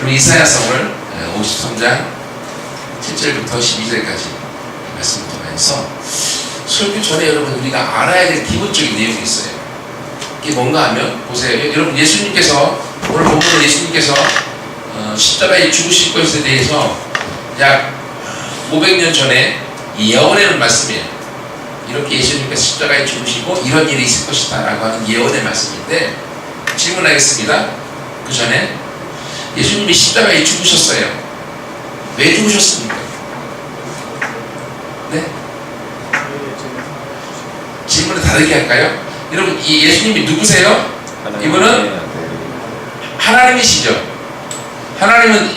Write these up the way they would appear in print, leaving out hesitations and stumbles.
그럼 이사야서를 53장 7절부터 12절까지 말씀을 통해서 설교 전에 여러분 우리가 알아야 될 기본적인 내용이 있어요. 이게 뭔가 하면 보세요. 여러분 예수님께서 오늘 본문에 예수님께서 십자가에 죽으실 것에 대해서 약 500년 전에 예언하는 말씀이에요. 이렇게 예수님께서 십자가에 죽으시고 이런 일이 있을 것이다 라고 하는 예언의 말씀인데 질문하겠습니다. 그 전에 예수님이 십자가에 죽으셨어요. 왜 죽으셨습니까? 네? 질문을 다르게 할까요? 여러분 이 예수님이 누구세요? 이분은 하나님이시죠. 하나님은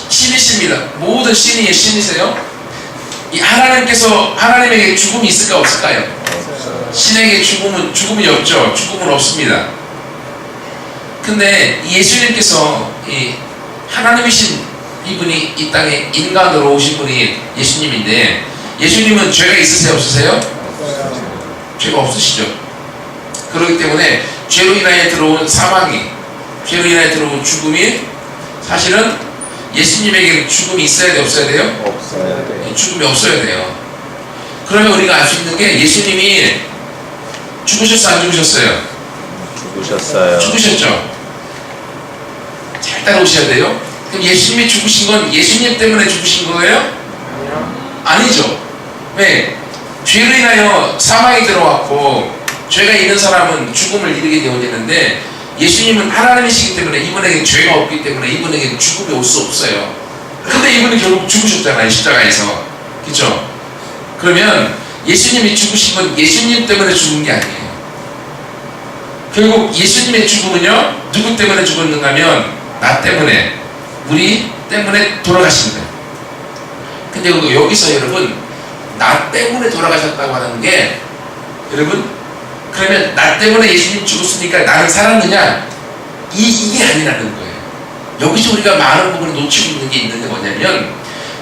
신이십니다. 모든 신이 신이세요. 이 하나님에게 죽음이 있을까 없을까요? 신에게 죽음이 없죠. 죽음은 없습니다. 근데 예수님께서 이 하나님이신 이분이 이 땅에 인간으로 오신 분이 예수님인데 예수님은 죄가 있으세요? 없으세요? 죄가 없으시죠. 그렇기 때문에 죄로 인하여 들어온 사망이, 죄로 인하여 들어온 죽음이 사실은 예수님에게는 죽음이 있어야 돼요? 없어야 돼요? 없어야 돼요. 죽음이 없어야 돼요. 그러면 우리가 알 수 있는 게 예수님이 죽으셨어요? 안 죽으셨어요? 죽으셨어요. 죽으셨죠? 잘 따라오셔야 돼요. 그럼 예수님이 죽으신 건 예수님 때문에 죽으신 거예요? 아니죠. 왜? 죄로 인하여 사망이 들어왔고 죄가 있는 사람은 죽음을 이르게 되어지는데 예수님은 하나님이시기 때문에 이분에게 죄가 없기 때문에 이분에게 죽음이 올 수 없어요. 근데 이분은 결국 죽으셨잖아요. 십자가에서. 그렇죠? 그러면 예수님이 죽으신 건 예수님 때문에 죽은 게 아니에요. 결국 예수님의 죽음은요 누구 때문에 죽었는가 하면 나 때문에, 우리 때문에 돌아가신 거예요. 근데 여기서 여러분 나 때문에 돌아가셨다고 하는 게 여러분 그러면 나 때문에 예수님 죽었으니까 나는 살았느냐? 이게 아니라는 거예요. 여기서 우리가 많은 부분을 놓치고 있는 게 있는데 뭐냐면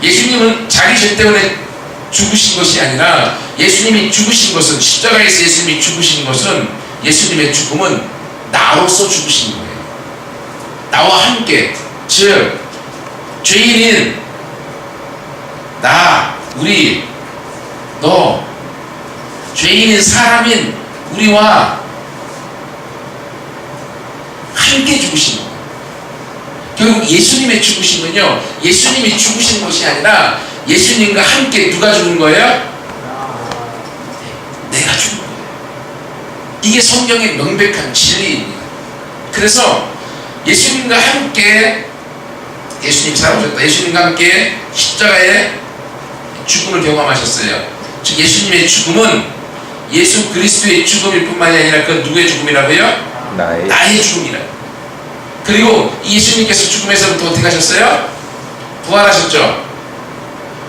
예수님은 자기 죄 때문에 죽으신 것이 아니라 예수님이 죽으신 것은 십자가에서 예수님이 죽으신 것은 예수님의 죽음은 나로서 죽으신 거예요. 나와 함께 즉 죄인인 나, 우리, 너 죄인인 사람인 우리와 함께 죽으신 거예요. 결국 예수님의 죽으심은요 예수님이 죽으신 것이 아니라 예수님과 함께 누가 죽은 거예요? 내가 죽은 거예요. 이게 성경의 명백한 진리입니다. 그래서 예수님과 함께 예수님이 살아오셨다. 예수님과 함께 십자가에 죽음을 경험하셨어요. 즉 예수님의 죽음은 예수 그리스도의 죽음일 뿐만이 아니라 그건 누구의 죽음이라고요? 나의 죽음이라. 그리고 예수님께서 죽음에서부터 어떻게 하셨어요? 부활하셨죠.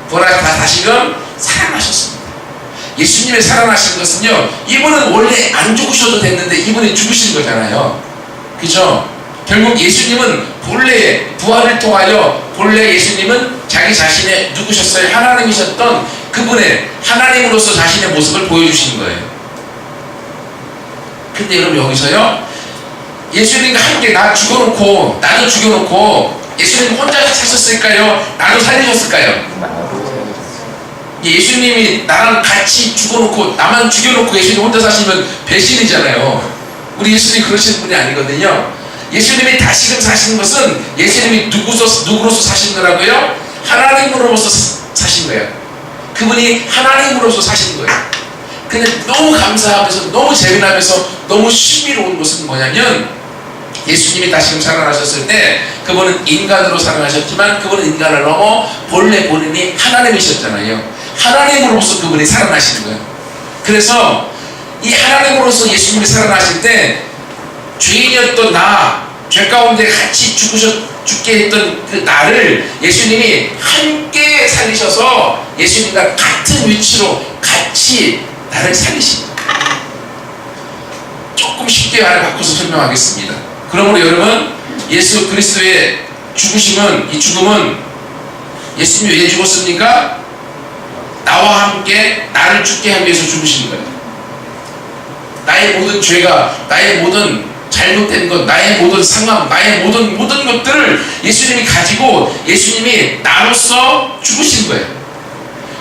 부활하셔서 다시금 살아나셨습니다. 예수님의 살아나신 것은요 이분은 원래 안 죽으셔도 됐는데 이분이 죽으신 거잖아요. 그죠? 결국 예수님은 본래 부활을 통하여 본래 예수님은 자기 자신의 누구셨어요? 하나님이셨던 그분의 하나님으로서 자신의 모습을 보여주신 거예요. 근데 여러분 여기서요 예수님과 함께 나 죽여놓고 나도 죽여놓고 예수님 혼자 사셨을까요? 나도 살리셨을까요? 예수님이 나랑 같이 죽어놓고 나만 죽여놓고 예수님 혼자 사시면 배신이잖아요. 우리 예수님이 그러시는 분이 아니거든요. 예수님이 다시금 사신 것은 예수님이 누구로서 사신 거라고요? 하나님으로서 사신 거예요. 그분이 하나님으로서 사신 거예요. 근데 너무 감사하면서 너무 재미나면서 너무 신비로운 것은 뭐냐면 예수님이 다시금 살아나셨을 때 그분은 인간으로 살아나셨지만 그분은 인간을 넘어 본래 본인이 하나님이셨잖아요. 하나님으로서 그분이 살아나시는 거예요. 그래서 이 하나님으로서 예수님이 살아나실 때 죄인이었던 나, 죄 가운데 같이 죽게 했던 그 나를 예수님이 함께 살리셔서 예수님과 같은 위치로 같이 나를 살리십니다. 조금 쉽게 말을 바꿔서 설명하겠습니다. 그러므로 여러분 예수 그리스도의 죽으심은 이 죽음은 예수님이 왜 죽었습니까? 나와 함께 나를 죽게 하기 위해서 죽으신 거예요. 나의 모든 죄가 나의 모든 잘못된 것, 나의 모든 상황, 나의 모든 것들을 예수님이 가지고 예수님이 나로서 죽으신 거예요.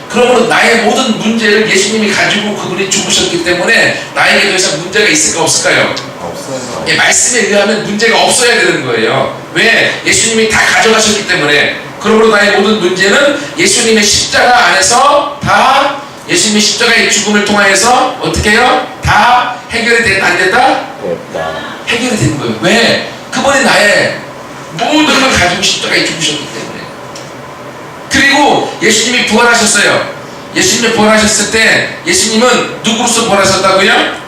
그러므로 나의 모든 문제를 예수님이 가지고 그분이 죽으셨기 때문에 나에게 더 이상 문제가 있을까 없을까요? 없어요. 예, 말씀에 의하면 문제가 없어야 되는 거예요. 왜? 예수님이 다 가져가셨기 때문에. 그러므로 나의 모든 문제는 예수님의 십자가 안에서 다 예수님의 십자가의 죽음을 통하여서 어떻게 해요? 다 해결이 됐다 안 됐다? 됐다. 해결이 된 거예요. 왜? 그분이 나의 모든 걸 가지고 십자가에 죽으셨기 때문에. 그리고 예수님이 부활하셨어요. 예수님이 부활하셨을 때 예수님은 누구로서 부활하셨다고요?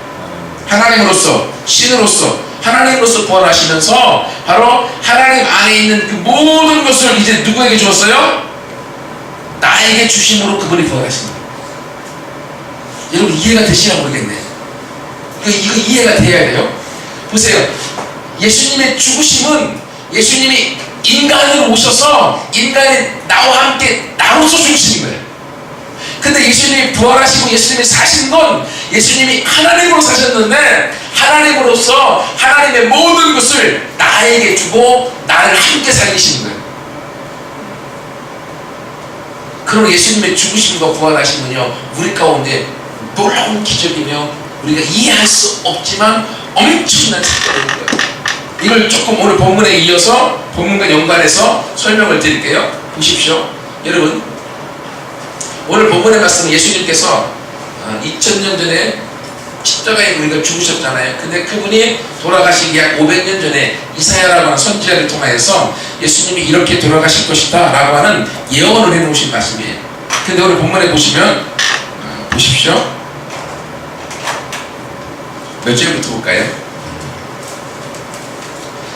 하나님으로서, 신으로서, 하나님으로서 부활하시면서 바로 하나님 안에 있는 그 모든 것을 이제 누구에게 주었어요? 나에게 주심으로 그분이 부활하십니다. 여러분 이해가 되시나 모르겠네. 이거 이해가 돼야 돼요. 보세요. 예수님의 죽으심은 예수님이 인간으로 오셔서 인간이 나와 함께 나로서 죽으신 거예요. 근데 예수님이 부활하시고 예수님이 사신 건 예수님이 하나님으로 사셨는데 하나님으로서 하나님의 모든 것을 나에게 주고 나를 함께 살리시는 거예요. 그럼 예수님의 죽으심과 부활하심은요 우리 가운데 놀라운 기적이며 우리가 이해할 수 없지만 엄청난 사건인 거예요. 이걸 조금 오늘 본문에 이어서 본문과 연관해서 설명을 드릴게요. 보십시오. 여러분 오늘 본문의 말씀은 예수님께서 2000년 전에 십자가에 우리가 죽으셨잖아요. 근데 그분이 돌아가시기 약 500년 전에 이사야라고 하는 선지자를 통하여서 예수님이 이렇게 돌아가실 것이다 라고 하는 예언을 해놓으신 말씀이에요. 근데 오늘 본문에 보시면 보십시오. 몇 절부터 볼까요?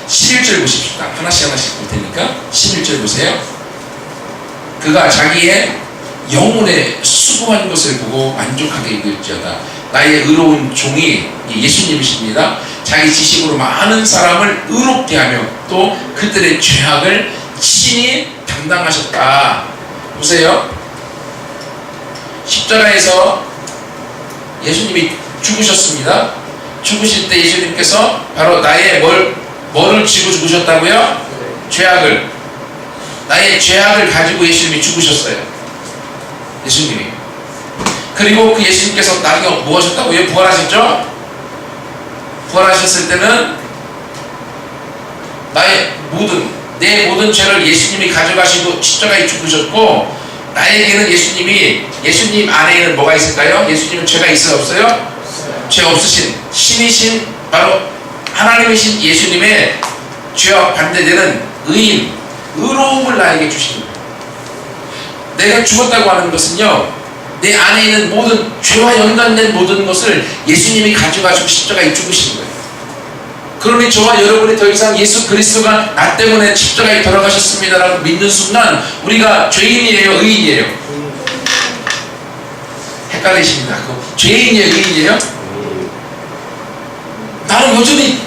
11절 보십시다. 하나씩 볼 테니까 11절 보세요. 그가 자기의 영혼의 수고한 것을 보고 만족하게 여길지어다. 나의 의로운 종이 예수님이십니다. 자기 지식으로 많은 사람을 의롭게 하며 또 그들의 죄악을 친히 담당하셨다. 보세요. 십자가에서 예수님이 죽으셨습니다. 죽으실 때 예수님께서 바로 나의 뭐를 지고 죽으셨다고요? 죄악을. 나의 죄악을 가지고 예수님이 죽으셨어요. 예수님이. 그리고 그 예수님께서 나중에 뭐 하셨다고요? 부활하셨죠? 부활하셨을 때는 내 모든 죄를 예수님이 가져가시고 십자가에 죽으셨고 나에게는 예수님 안에는 뭐가 있을까요? 예수님은 죄가 있어요? 없어요? 죄 없으신 신이신 바로 하나님이신 예수님의 죄와 반대되는 의인, 의로움을 나에게 주신 거예요. 내가 죽었다고 하는 것은요 내 안에 있는 모든 죄와 연관된 모든 것을 예수님이 가져가시고 십자가에 죽으신 거예요. 그러니 저와 여러분이 더 이상 예수 그리스도가 나 때문에 십자가에 돌아가셨습니다 라고 믿는 순간 우리가 죄인이에요? 의인이에요? 헷갈리십니다. 죄인이에요? 의인이에요? 나는 여전히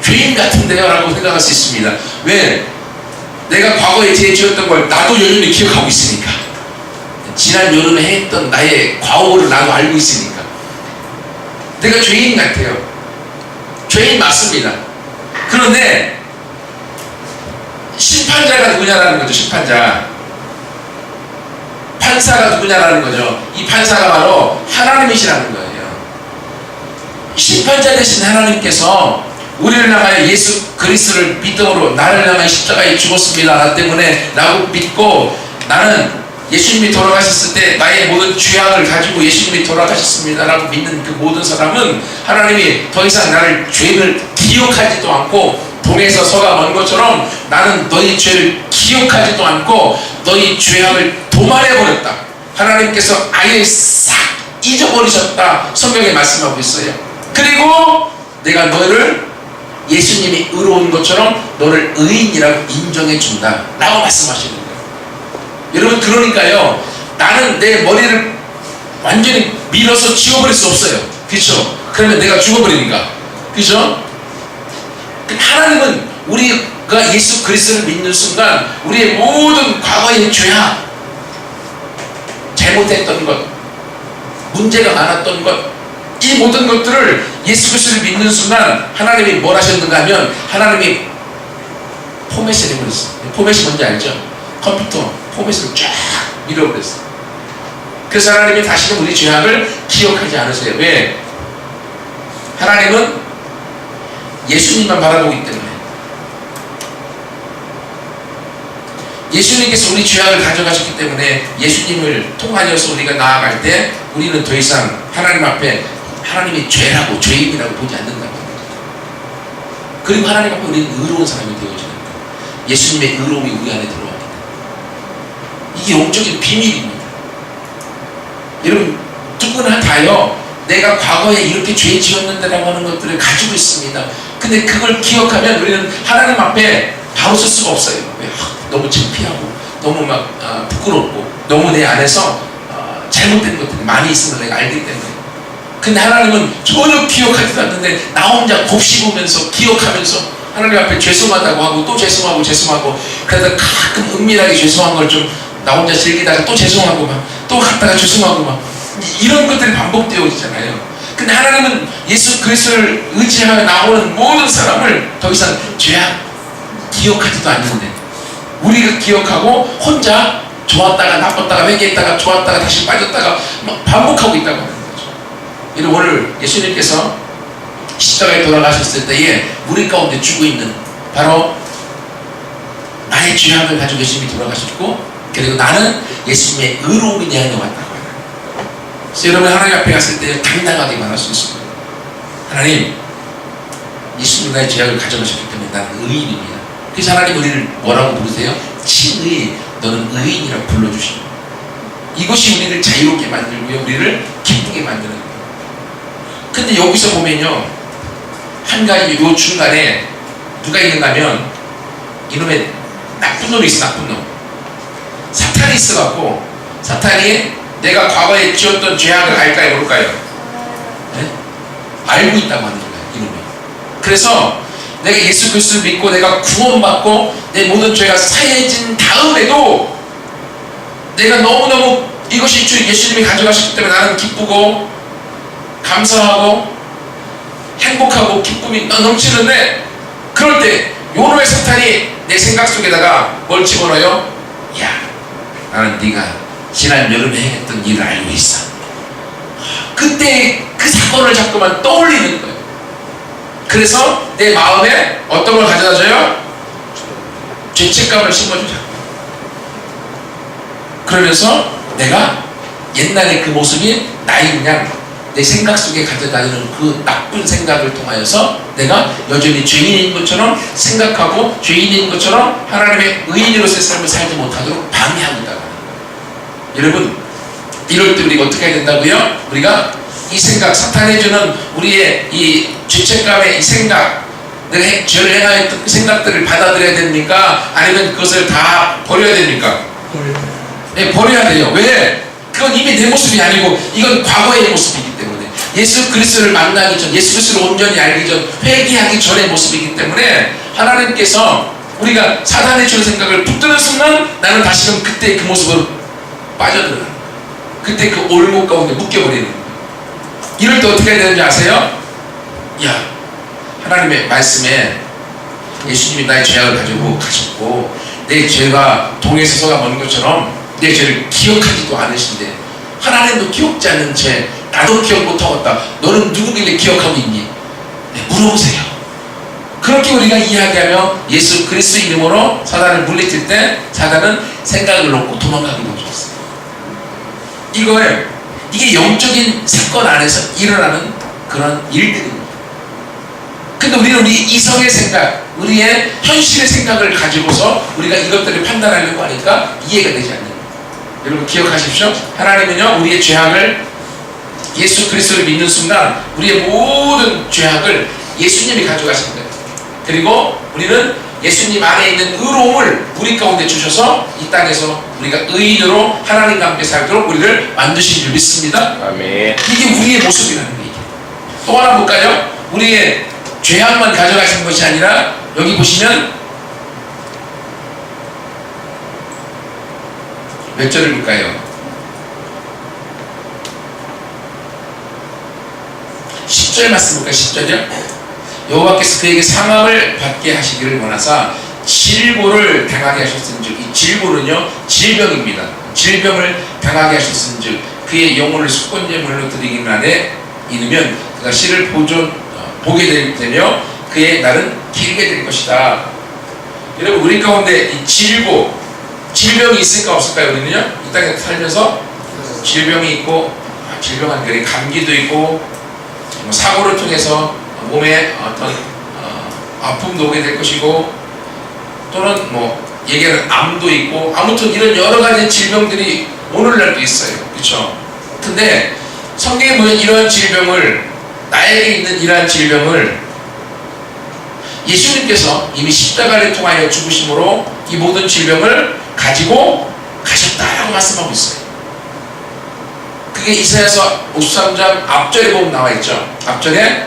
죄인 같은데요 라고 생각할 수 있습니다. 왜? 내가 과거에 죄 지었던 걸 나도 여전히 기억하고 있으니까. 지난 여름에 했던 나의 과오를 나도 알고 있으니까. 내가 죄인 같아요. 죄인 맞습니다. 그런데 심판자가 누구냐라는 거죠. 심판자. 판사가 누구냐라는 거죠. 이 판사가 바로 하나님이시라는 거예요. 심판자 되신 하나님께서 우리를 향하여 예수 그리스도를 믿음으로 나를 향하여 십자가에 죽었습니다. 나 때문에 라고 믿고 나는 예수님이 돌아가셨을 때 나의 모든 죄악을 가지고 예수님이 돌아가셨습니다 라고 믿는 그 모든 사람은 하나님이 더 이상 나를 죄를 기억하지도 않고 동에서 서가 먼 것처럼 나는 너희 죄를 기억하지도 않고 너희 죄악을 도말해버렸다. 하나님께서 아예 싹 잊어버리셨다. 성경에 말씀하고 있어요. 그리고 내가 너를 예수님이 의로운 것처럼 너를 의인이라고 인정해준다 라고 말씀하시는 거예요. 여러분 그러니까요 나는 내 머리를 완전히 밀어서 지워버릴 수 없어요. 그렇죠? 그러면 내가 죽어버리니까. 그렇죠? 하나님은 우리가 예수 그리스도를 믿는 순간 우리의 모든 과거의 죄악, 잘못했던 것, 문제가 많았던 것, 이 모든 것들을 예수 그리스도를 믿는 순간 하나님이 뭘 하셨는가 하면 하나님이 포맷을 해버렸어요. 포맷이 뭔지 알죠? 컴퓨터 포맷을 쫙 밀어버렸어요. 그래서 하나님이 다시는 우리 죄악을 기억하지 않으세요. 왜? 하나님은 예수님만 바라보기 때문에. 예수님께서 우리 죄악을 가져가셨기 때문에 예수님을 통하여서 우리가 나아갈 때 우리는 더 이상 하나님 앞에 하나님이 죄라고 죄인이라고 보지 않는다고. 그리고 하나님 앞에 우리는 의로운 사람이 되어지는 거예요. 예수님의 의로움이 우리 안에 들어왔기 때문에. 이게 영적인 비밀입니다. 여러분 누구나 다요 내가 과거에 이렇게 죄 지었는데라고 하는 것들을 가지고 있습니다. 근데 그걸 기억하면 우리는 하나님 앞에 바로 설 수가 없어요. 왜? 너무 창피하고 너무 막 부끄럽고 너무 내 안에서 잘못된 것들이 많이 있음을 내가 알기 때문에. 근데 하나님은 전혀 기억하지도 않는데 나 혼자 곱씹으면서 기억하면서 하나님 앞에 죄송하다고 하고 또 죄송하고 그러다 가끔 은밀하게 죄송한 걸 좀 나 혼자 즐기다가 또 죄송하고 막 또 갔다가 죄송하고 막 이런 것들이 반복되어지잖아요. 근데 하나님은 예수 그리스도를 의지하여 나오는 모든 사람을 더 이상 죄악 기억하지도 않는데 우리가 기억하고 혼자 좋았다가 나빴다가 회개했다가 좋았다가 다시 빠졌다가 막 반복하고 있다고 하는 거죠. 이런 오늘 예수님께서 십자가에 돌아가셨을 때에 우리 가운데 주고 있는 바로 나의 죄악을 가지고 예수님이 돌아가셨고 그리고 나는 예수님의 의로움이 내 안에 왔다고 해요. 그래서 여러분 하나님 앞에 갔을 때 당당하게 말할 수 있습니다. 하나님 예수님 나의 죄악을 가져가셨기 때문에 나는 의인입니다. 그래서 하나님 우리를 뭐라고 부르세요? 친의 너는 의인이라고 불러주시고 이것이 우리를 자유롭게 만들고요 우리를 기쁘게 만드는 거예요. 근데 여기서 보면요 한 가지 요 중간에 누가 있는가 하면 이놈의 나쁜 놈이 있어. 나쁜 놈 사탄이 있어갖고 사탄이 내가 과거에 지었던 죄악을 알까요 모를까요? 네? 알고 있다고 하는 거예요 이놈이. 그래서 내가 예수 그리스도를 믿고 내가 구원받고 내 모든 죄가 사해진 다음에도 내가 너무너무 이것이 예수님이 가져가셨기 때문에 나는 기쁘고 감사하고 행복하고 기쁨이 넘치는데 그럴 때 요놈의 사탄이 내 생각 속에다가 뭘 집어넣어요? 야 나는 네가 지난 여름에 했던 일을 알고 있어. 그때 그 사건을 자꾸만 떠올리는 거예요. 그래서 내 마음에 어떤 걸 가져다줘요? 죄책감을 심어주자. 그러면서 내가 옛날에 그 모습이 나인 양 내 생각 속에 가져다니는 그 나쁜 생각을 통하여서 내가 여전히 죄인인 것처럼 생각하고 죄인인 것처럼 하나님의 의인으로서의 삶을 살지 못하도록 방해하고 있다고 하는 거예요. 여러분 이럴 때 우리가 어떻게 해야 된다고요? 우리가 이 생각 사탄이 주는 우리의 이 죄책감의 이 생각 내가 죄를 행하였던 그 생각들을 받아들여야 됩니까? 아니면 그것을 다 버려야 됩니까? 네, 버려야 돼요. 왜? 그건 이미 내 모습이 아니고 이건 과거의 모습이기 때문에 예수 그리스도를 만나기 전 예수 그리스도를 온전히 알기 전 회개하기 전의 모습이기 때문에 하나님께서 우리가 사단의 주는 생각을 붙드는 순간 나는 다시금 그때 그 모습으로 빠져들어가는 거예요. 그때 그 올목 가운데 묶여버리는 거예요. 이럴 때 어떻게 해야 되는지 아세요? 야 하나님의 말씀에 예수님이 나의 죄악을 가지고 가셨고 내 죄가 동에서 서가 먼 것처럼 내 죄를 기억하지도 않으신데 하나님도 기억지 않는 죄 나도 기억 못하겠다. 너는 누구길래 기억하고 있니? 네, 물어보세요. 그렇게 우리가 이야기하며 예수 그리스도 이름으로 사단을 물리칠 때 사단은 생각을 놓고 도망가기로 줬어요. 이게 영적인 사건 안에서 일어나는 그런 일들입니다. 근데 우리는 우리 이성의 생각, 우리의 현실의 생각을 가지고서 우리가 이것들을 판단하려고 하니까 이해가 되지 않는 거예요. 여러분 기억하십시오. 하나님은요 우리의 죄악을 예수 그리스도를 믿는 순간 우리의 모든 죄악을 예수님이 가져가신 거예요. 그리고 우리는 예수님 안에 있는 의로움을 우리 가운데 주셔서 이 땅에서 우리가 의인으로 하나님과 함께 살도록 우리를 만드신 줄 믿습니다. 아멘. 이게 우리의 모습이라는 거예요. 또 하나 볼까요? 우리의 죄악만 가져가신 것이 아니라 여기 보시면 몇 절을 볼까요? 10절 10절 말씀 볼까요? 10절이요. 여호와께서 그에게 상함을 받게 하시기를 원하사 질고를 당하게 하셨은즉, 이 질고는요 질병입니다. 질병을 당하게 하셨은즉 그의 영혼을 속건제물로 드리기만 하되 이르면 그가 씨를 보게 되며 그의 날은 길게 될 것이다. 여러분, 우리 가운데 이 질병이 있을까 없을까요? 우리는요 이 땅에 살면서 질병이 있고, 질병한 게 감기도 있고, 뭐 사고를 통해서 몸에 어떤 아픔도 오게 될 것이고, 또는 뭐 얘기하는 암도 있고, 아무튼 이런 여러 가지 질병들이 오늘날도 있어요. 그렇죠? 근데 성경에 보면 이러한 질병을, 나에게 있는 이러한 질병을 예수님께서 이미 십자가를 통하여 죽으심으로 이 모든 질병을 가지고 가셨다라고 말씀하고 있어요. 그게 이사야서 53장 앞절에 보면 나와 있죠. 앞절에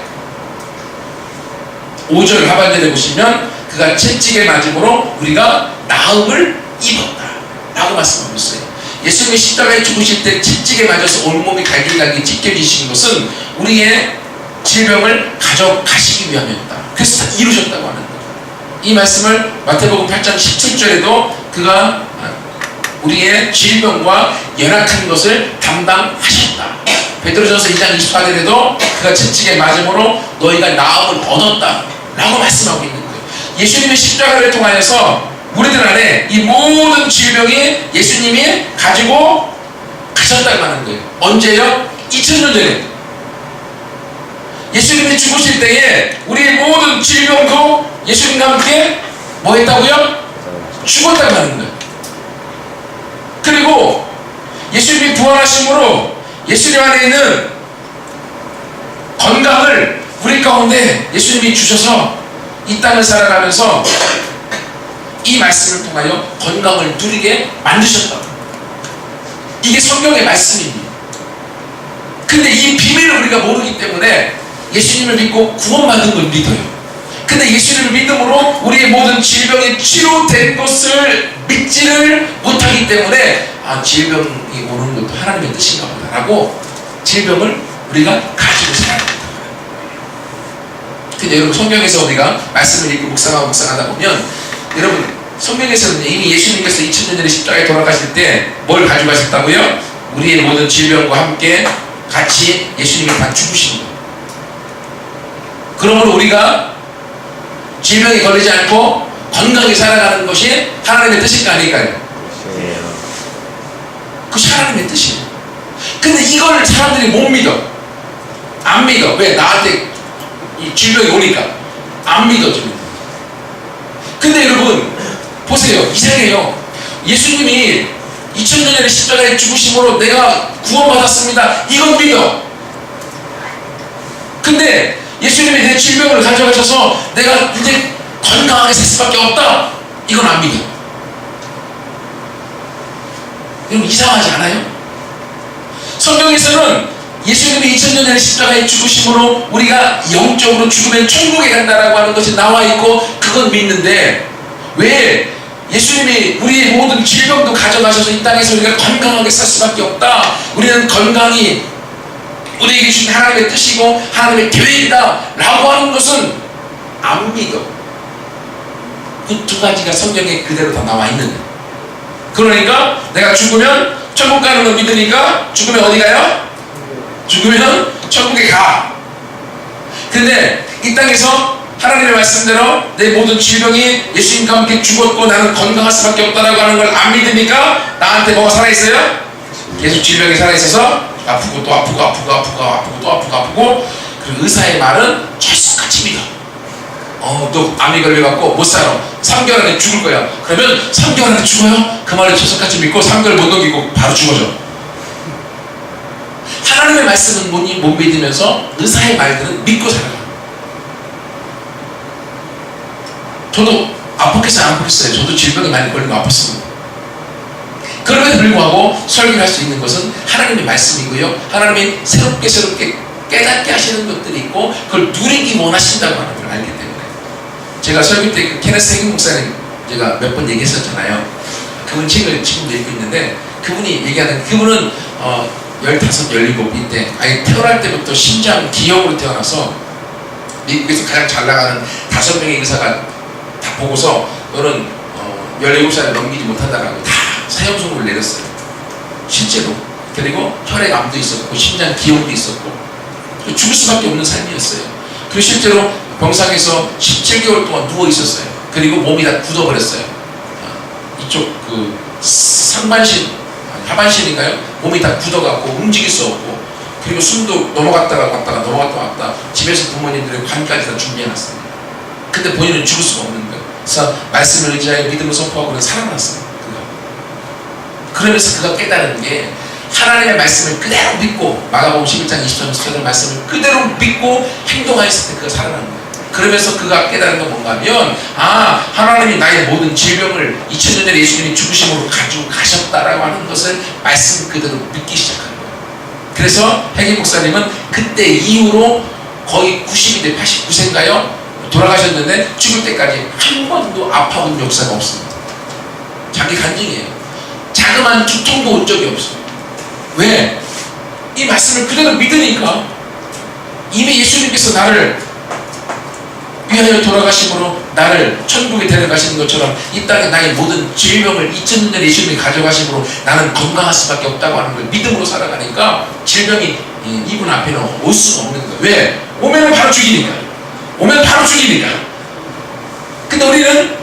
5절 하반절에 보시면 그가 채찍에 맞음으로 우리가 나음을 입었다 라고 말씀하고 있어요. 예수님이 십자가에 죽으실 때 채찍에 맞아서 온몸이 갈길갈길 찢겨지신 것은 우리의 질병을 가져가시기 위함이었다. 그래서 다 이루셨다고 하는 거예요. 이 말씀을 마태복음 8장 17절에도 그가 우리의 질병과 연약한 것을 담당하셨다. 베드로전서 2장 28절에도 그가 채찍에 맞음으로 너희가 나음을 얻었다 라고 말씀하고 있는 거예요. 예수님의 십자가를 통하여서 우리들 안에 이 모든 질병이 예수님이 가지고 가셨다고 하는 거예요. 언제요? 2000년 전에. 예수님이 죽으실 때에 우리의 모든 질병도 예수님과 함께 뭐 했다고요? 죽었다고 하는 거예요. 그리고 예수님이 부활하심으로 예수님 안에 있는 건강을 우리 가운데 예수님이 주셔서 이 땅을 살아가면서 이 말씀을 통하여 건강을 누리게 만드셨다. 이게 성경의 말씀입니다. 근데 이 비밀을 우리가 모르기 때문에 예수님을 믿고 구원받은 걸 믿어요. 근데 예수님을 믿음으로 우리의 모든 질병이 치료된 것을 믿지를 못하기 때문에 질병이 오는 것도 하나님의 뜻인가 보다라고 질병을 우리가 가지고 살아갑니다. 근데 여러분, 성경에서 우리가 말씀을 읽고 묵상하다 보면 여러분, 성경에서는 이미 예수님께서 2000년 전에 십자가에 돌아가실 때 뭘 가지고 가셨다고요? 우리의 모든 질병과 함께 같이 예수님이 다 죽으신 거예요. 그러므로 우리가 질병에 걸리지 않고 건강히 살아가는 것이 하나님의 뜻인가 아닐까요? 그것이 하나님의 뜻이에요. 근데 이걸 사람들이 못 믿어. 안 믿어. 왜? 나한테 이 질병이 오니까 안 믿어집니다. 근데 여러분 보세요. 이상해요. 예수님이 2000년 전에 십자가에 죽으심으로 내가 구원받았습니다. 이건 믿어. 근데 예수님이 내 질병을 가져가셔서 내가 이제 건강하게 살 수밖에 없다. 이건 안 믿어. 여러분, 이상하지 않아요? 성경에서는 예수님이 2000년 전에 십자가에 죽으심으로 우리가 영적으로 죽으면 천국에 간다라고 하는 것이 나와 있고 그건 믿는데, 왜 예수님이 우리의 모든 질병도 가져가셔서 이 땅에서 우리가 건강하게 살 수밖에 없다. 우리는 건강이 우리에게 주신 하나님의 뜻이고 하나님의 계획이다 라고 하는 것은 안 믿어. 그 두 가지가 성경에 그대로 다 나와 있는 거예요. 그러니까 내가 죽으면 천국 가는 걸 믿으니까 죽으면 어디 가요? 죽으면 천국에 가. 근데 이 땅에서 하나님의 말씀대로 내 모든 질병이 예수님과 함께 죽었고 나는 건강할 수밖에 없다라고 하는 걸 안 믿으니까 나한테 뭐가 살아있어요? 계속 질병이 살아있어서 아프고 또 아프고 아프고 아프고 아프고 또 아프고 아프고. 그리고 의사의 말은 철석같이 믿어. 너 암이 걸려갖고 못 살아. 3개월 안에 죽을 거야. 그러면 3개월 안에 죽어요? 그 말을 철석같이 믿고 3개월 못 넘기고 바로 죽어져. 하나님의 말씀은 못 믿으면서 의사의 말들은 믿고 살아가. 저도 아팠겠어요? 안 아팠겠어요? 저도 질병이 많이 걸리고 아팠습니다. 그럼에도 불구하고 설교를 할 수 있는 것은 하나님의 말씀이고요. 하나님이 새롭게 깨닫게 하시는 것들이 있고 그걸 누리기 원하신다고 하는 걸 알기 때문에. 제가 설교 때 케네스 해경 목사님 제가 몇 번 얘기했었잖아요. 그분 책을 지금도 읽고 있는데 그분이 얘기하는, 그분은 15, 17일 때 아예 태어날 때부터 심장 기형으로 태어나서 미국에서 가장 잘 나가는 5명의 의사가 다 보고서 너는 17살을 넘기지 못한다라고 다 사형선고를 내렸어요. 실제로. 그리고 혈액암도 있었고 심장 기형도 있었고 죽을 수밖에 없는 삶이었어요. 그리고 실제로 병상에서 17개월 동안 누워 있었어요. 그리고 몸이 다 굳어버렸어요. 이쪽 그 상반신, 하반신인가요? 몸이 다 굳어갖고 움직일 수 없고, 그리고 숨도 넘어갔다가 왔다가 넘어갔다가 왔다. 집에서 부모님들의 관까지 다 준비해놨습니다. 근데 본인은 죽을 수가 없는 거예요. 그래서 말씀을 의지하여 믿음을 선포하고는 살아났어요. 그러면서 그가 깨달은 게 하나님의 말씀을 그대로 믿고, 마가복음 11장 20절 24절 말씀을 그대로 믿고 행동하였을 때 그가 살아난 거예요. 그러면서 그가 깨달은 건 뭔가 하면, 하나님이 나의 모든 질병을 2000년 전에 예수님이 죽으심으로 가지고 가셨다라고 하는 것을 말씀 그대로 믿기 시작한 거예요. 그래서 해기 목사님은 그때 이후로 거의 90인데 89세인가요? 돌아가셨는데 죽을 때까지 한 번도 아파본 역사가 없습니다. 자기 간증이에요. 자그마한 두통도 온 적이 없어요. 왜? 이 말씀을 그대로 믿으니까. 이미 예수님께서 나를 위하여 돌아가심으로 나를 천국에 데려가시는 것처럼 이 땅에 나의 모든 질병을 2000년 전에 예수님이 가져가심으로 나는 건강할 수밖에 없다고 하는 걸 믿음으로 살아가니까 질병이 이분 앞에는 올 수가 없는 거예요. 왜? 오면은 바로 죽이니까. 오면 바로 죽이니까. 근데 우리는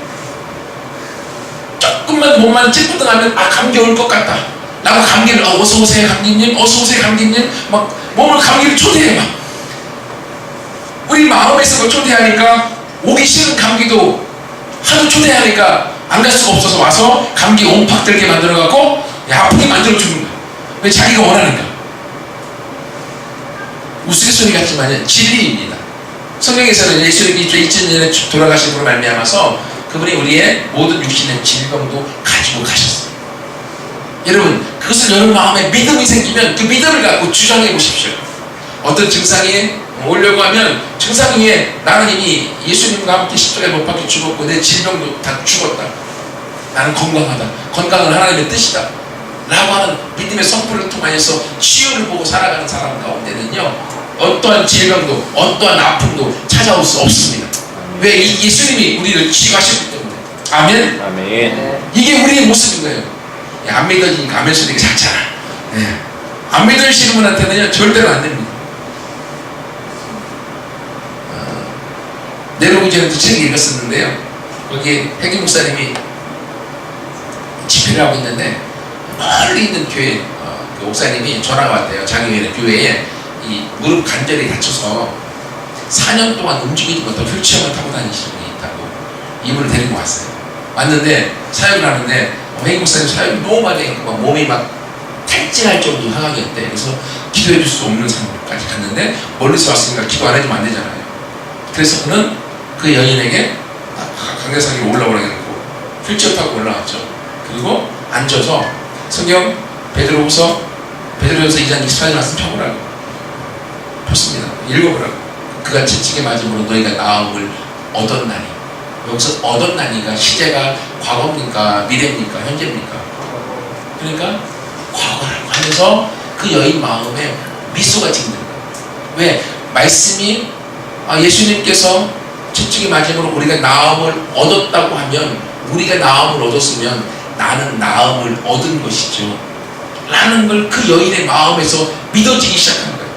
조금만 몸만 찌뿌둥하면 감기 올 것 같다 라고 감기를 어서오세요 감기님, 어서오세요 감기님, 막 몸을 감기를 초대해. 막 우리 마음에서 그걸 초대하니까 오기 싫은 감기도 하도 초대하니까 안 갈 수가 없어서 와서 감기 옹팍 들게 만들어갖고 아프게 만들어주는 거야. 왜? 자기가 원하니까. 우스갯소리 같지만 진리입니다. 성경에서는 예수님이 2000년에 돌아가심으로 말미암아서 그분이 우리의 모든 육신의 질병도 가지고 가셨어요. 여러분, 그것을 여러분 마음에 믿음이 생기면 그 믿음을 갖고 주장해 보십시오. 어떤 증상이 오려고 하면 증상 위에 나는 이미 예수님과 함께 십자가에 못 박혀 죽었고 내 질병도 다 죽었다. 나는 건강하다. 건강은 하나님의 뜻이다. 라고 하는 믿음의 선포를 통하여서 치유를 보고 살아가는 사람 가운데는요, 어떠한 질병도 어떠한 아픔도 찾아올 수 없습니다. 왜? 이 예수님이 우리를 치유하셨기 때문에. 아멘? 아멘. 이게 우리의 모습인 거예요. 안 믿어지니까 아멘 소리가 작잖아. 네. 안 믿으시는 분한테는요 절대로 안 됩니다. 내려오기 전에 그 책을 읽었었는데요, 거기에 해기 목사님이 집회를 하고 있는데 멀리 있는 교회 그 목사님이 전화가 왔대요. 자기 교회에 이 무릎 관절이 다쳐서 4년 동안 움직이지 못하고 휠체어만 타고 다니시는 분이 있다고 이분을 데리고 왔어요. 왔는데 사역을 하는데 해기 목사님 사역이 너무 많이 했고 몸이 막 탈진할 정도 상황이었대. 그래서 기도해 줄 수 없는 상황까지 갔는데 멀리서 왔으니까 기도 안 해주면 안 되잖아요. 그래서 그는 그 여인에게 강대상 위로 올라오라고 해놓고 휠체어 타고 올라왔죠. 그리고 앉아서 성경 베드로후서 2장 24절 말씀 펴보라고 폈습니다. 읽어보라고. 그가 채찍에 맞음으로 너희가 나음을 얻었나니. 여기서 얻었나니가 시제가 과거입니까? 미래입니까? 현재입니까? 그러니까 과거라고 하면서 그 여인 마음에 미소가 짓는 거예요. 왜? 말씀이 예수님께서 채찍에 맞음으로 우리가 나음을 얻었다고 하면, 우리가 나음을 얻었으면 나는 나음을 얻은 것이죠 라는 걸 그 여인의 마음에서 믿어지기 시작한 거예요.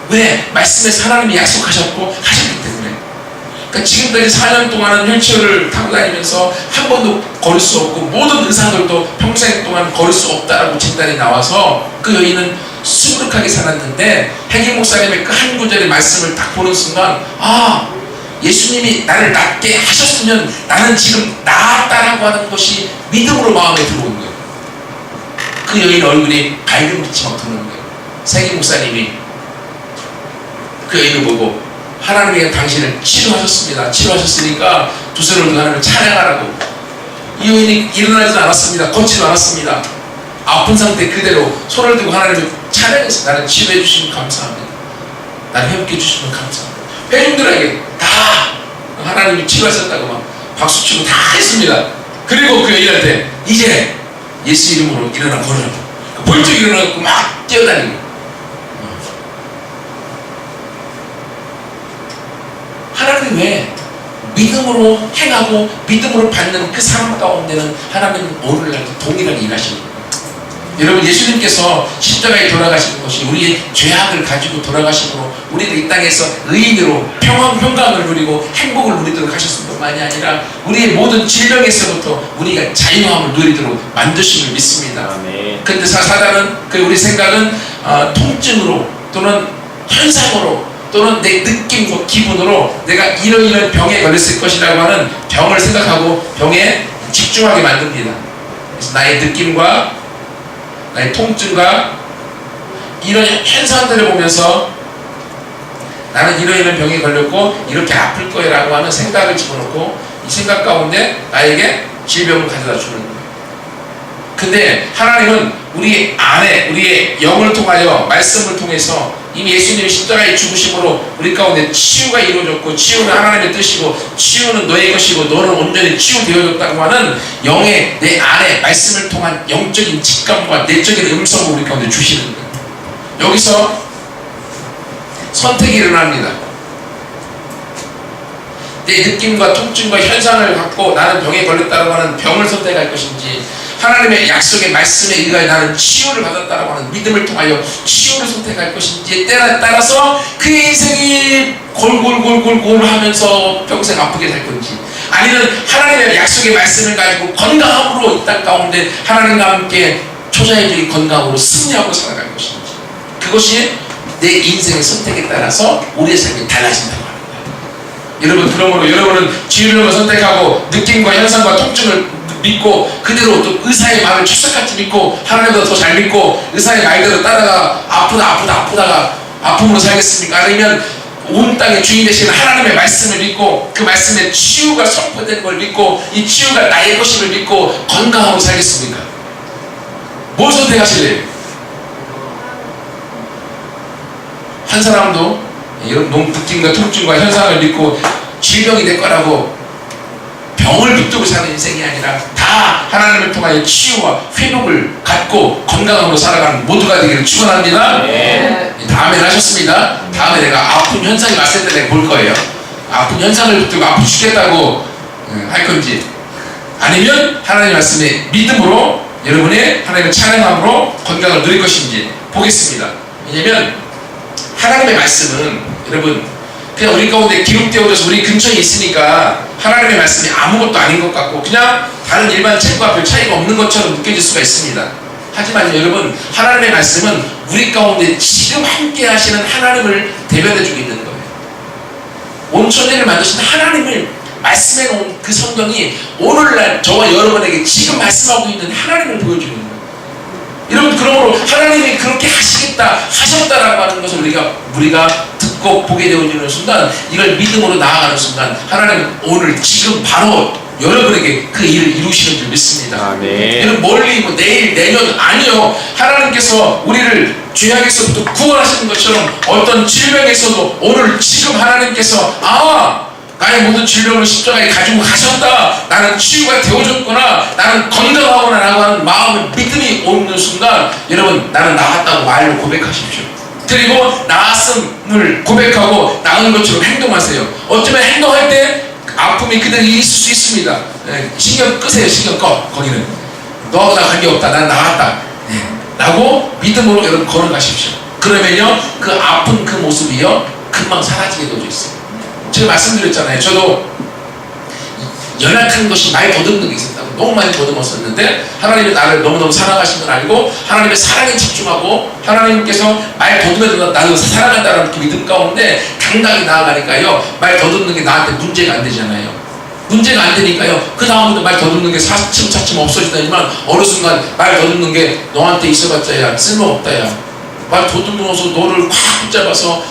왜? 말씀에서 하나님이 약속하셨고 하셨기 때문에. 그러니까 지금까지 4년 동안은 휠체어를 타고 다니면서 한 번도 걸을 수 없고 모든 의사들도 평생 동안 걸을 수 없다라고 진단이 나와서 그 여인은 수북하게 살았는데, 해기 목사님의 그 한 구절의 말씀을 딱 보는 순간 예수님이 나를 낫게 하셨으면 나는 지금 나았다라고 하는 것이 믿음으로 마음에 들어온 거예요. 그 여인 얼굴이 밝은 빛이 막 도는 거예요. 해기 목사님이 그 여인을 보고 하나님이 당신을 치료하셨습니다. 치료하셨으니까 두 손을 들고 하나님을 찬양하라고. 이 여인이 일어나지도 않았습니다. 걷지도 않았습니다. 아픈 상태 그대로 손을 들고 하나님을 찬양해서 나를 치료해 주시면 감사합니다. 나를 회복해 주시면 감사합니다. 회중들에게 다 하나님이 치료하셨다고 막 박수치고 다 했습니다. 그리고 그 여인한테 이제 예수 이름으로 일어나 걸으라고. 벌쩍 일어나고 막 뛰어다니고. 하나님이 왜 믿음으로 행하고 믿음으로 받는 그 삶 가운데는 하나님은 오늘날도 동일하게 일하시는 거예요. 여러분, 예수님께서 십자가에 돌아가신 것이 우리의 죄악을 가지고 돌아가심으로 우리를 이 땅에서 의인으로 평강을 누리고 행복을 누리도록 하셨을 뿐만이 아니라 우리의 모든 질병에서부터 우리가 자유함을 누리도록 만드심을 믿습니다. 그런데 사단은 우리 생각은 통증으로 또는 현상으로 또는 내 느낌과 기분으로 내가 이런 병에 걸렸을 것이라고 하는 병을 생각하고 병에 집중하게 만듭니다. 그래서 나의 느낌과 나의 통증과 이런 현상들을 보면서 나는 이런 병에 걸렸고 이렇게 아플 거라고 하는 생각을 집어넣고 이 생각 가운데 나에게 질병을 가져다 주는 거예요. 근데 하나님은 우리 안에 우리의 영을 통하여 말씀을 통해서 이미 예수님이 십자가에 죽으심으로 우리 가운데 치유가 이루어졌고 치유는 하나님의 뜻이고 치유는 너의 것이고 너는 온전히 치유되어졌다고 하는 영의 내 안에 말씀을 통한 영적인 직감과 내적인 음성을 우리 가운데 주시는 거예요. 여기서 선택이 일어납니다. 내 느낌과 통증과 현상을 갖고 나는 병에 걸렸다고 하는 병을 선택할 것인지 하나님의 약속의 말씀에 의하여 나는 치유를 받았다라고 하는 믿음을 통하여 치유를 선택할 것인지에 따라서 그의 인생이 골골골골골 하면서 평생 아프게 살 건지 아니면 하나님의 약속의 말씀을 가지고 건강함으로 이 땅 가운데 하나님과 함께 초자연적인 건강으로 승리하고 살아갈 것인지 그것이 내 인생의 선택에 따라서 우리의 삶이 달라진다고 합니다. 여러분, 그러므로 여러분은 치유를 선택하고 느낌과 현상과 통증을 믿고 그대로 또 의사의 말을 출석같이 믿고 하나님보다 더 잘 믿고 의사의 말대로 따라가 아프다가 아픔으로 살겠습니까? 아니면 온 땅의 주인 되시는 하나님의 말씀을 믿고 그 말씀에 치유가 선포되는 걸 믿고 이 치유가 나의 것임을 믿고 건강하고 살겠습니까? 뭘 선택하실래요? 한 사람도 이런 느낌과 통증과 현상을 믿고 질병이 될 거라고 병을 붙들고 사는 인생이 아니라 다 하나님을 통하여 치유와 회복을 갖고 건강으로 살아가는 모두가 되기를 축원합니다. 다음에 하셨습니다. 다음에 내가 아픈 현상이 왔을 때 내가 볼 거예요. 아픈 현상을 붙들고 아프 죽겠다고 할 건지 아니면 하나님의 말씀에 믿음으로 여러분의 하나님의 찬양함으로 건강을 누릴 것인지 보겠습니다. 왜냐면 하나님의 말씀은 여러분 그냥 우리 가운데 기록되어져서 우리 근처에 있으니까 하나님의 말씀이 아무것도 아닌 것 같고 그냥 다른 일반 책과 별 차이가 없는 것처럼 느껴질 수가 있습니다. 하지만 여러분 하나님의 말씀은 우리 가운데 지금 함께 하시는 하나님을 대변해주고 있는 거예요. 온 천지를 만드신 하나님을 말씀해 놓은 그 성경이 오늘날 저와 여러분에게 지금 말씀하고 있는 하나님을 보여주는 거예요. 여러분, 그러므로 하나님이 그렇게 하셨다라고 하는 것을 우리가 듣고 보게 되어지는 순간 이걸 믿음으로 나아가는 순간 하나님은 오늘 지금 바로 여러분에게 그 일을 이루시는 줄 믿습니다. 여러분 멀리 내일 내년 아니요. 하나님께서 우리를 죄악에서부터 구원하시는 것처럼 어떤 질병에서도 오늘 지금 하나님께서 나의 모든 질병을 십자가에 가지고 가셨다. 나는 치유가 되어졌구나. 나는 건강하구나 라고 하는 마음을 믿음이 오는 순간 여러분 나는 나았다고 말로 고백하십시오. 그리고 나았음을 고백하고 나은 것처럼 행동하세요. 어쩌면 행동할 때 아픔이 그대로 있을 수 있습니다. 신경 끄세요. 신경 꺼. 거기는 너하고 나 관계없다. 난 나았다. 라고 믿음으로 여러분 걸어가십시오. 그러면요 그 아픈 그 모습이요 금방 사라지게 되어져 있어요. 제가 말씀드렸잖아요. 저도 연약한 것이 말 더듬는 게 있었다고 너무 많이 더듬었었는데 하나님이 나를 너무너무 사랑하신 걸 알고 하나님의 사랑에 집중하고 하나님께서 말 더듬어도 나를 사랑한다는 그 믿음 가운데 당당히 나아가니까요 말 더듬는 게 나한테 문제가 안 되잖아요. 문제가 안 되니까요 그 다음부터 말 더듬는 게 차츰차츰 없어지다지만 어느 순간 말 더듬는 게 너한테 있어봤자 야 쓸모없다 야 말 더듬어서 너를 꽉 붙잡아서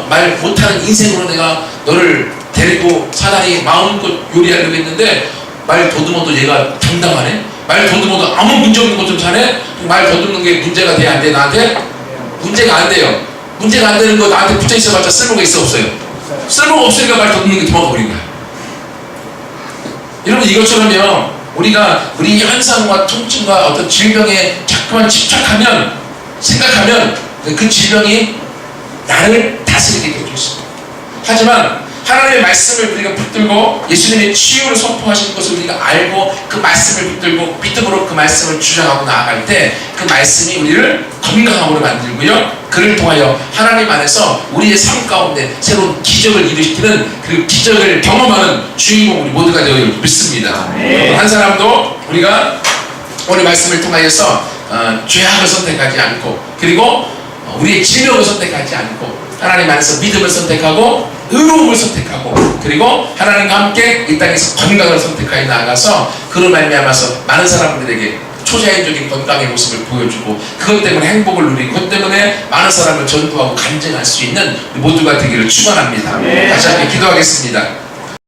말 못하는 인생으로 내가 너를 데리고 사단이 마음껏 요리하려고 했는데 말 더듬어도 얘가 당당하네. 말 더듬어도 아무 문제 없는 것처럼 사네. 말 더듬는 게 문제가 돼 안 돼 나한테? 문제가 안 돼요. 문제가 안 되는 거 나한테 붙여 있어봤자 쓸모가 있어 없어요? 쓸모가 없으니까 말 더듬는 게 도망가 버린 거야. 여러분 이것처럼요 우리가 우리 현상과 통증과 어떤 질병에 자꾸만 집착하면, 생각하면 그 질병이 나를 다스리게 되어 있습니다. 하지만 하나님의 말씀을 우리가 붙들고 예수님의 치유를 선포하시는 것을 우리가 알고 그 말씀을 붙들고 믿음으로 그 말씀을 주장하고 나아갈 때 그 말씀이 우리를 건강함으로 만들고요, 그를 통하여 하나님 안에서 우리의 삶 가운데 새로운 기적을 일으키는, 그 기적을 경험하는 주인공 우리 모두가 되어 믿습니다. 한 사람도 우리가 오늘 말씀을 통하여서 죄악을 선택하지 않고, 그리고 우리의 질병을 선택하지 않고, 하나님 안에서 믿음을 선택하고 의로움을 선택하고, 그리고 하나님과 함께 이 땅에서 건강을 선택하여 나아가서 그로 말미암아서 많은 사람들에게 초자연적인 건강의 모습을 보여주고, 그것 때문에 행복을 누리고, 그것 때문에 많은 사람을 전도하고 간증할 수 있는 모두가 되기를 축원합니다. 다시 함께 기도하겠습니다.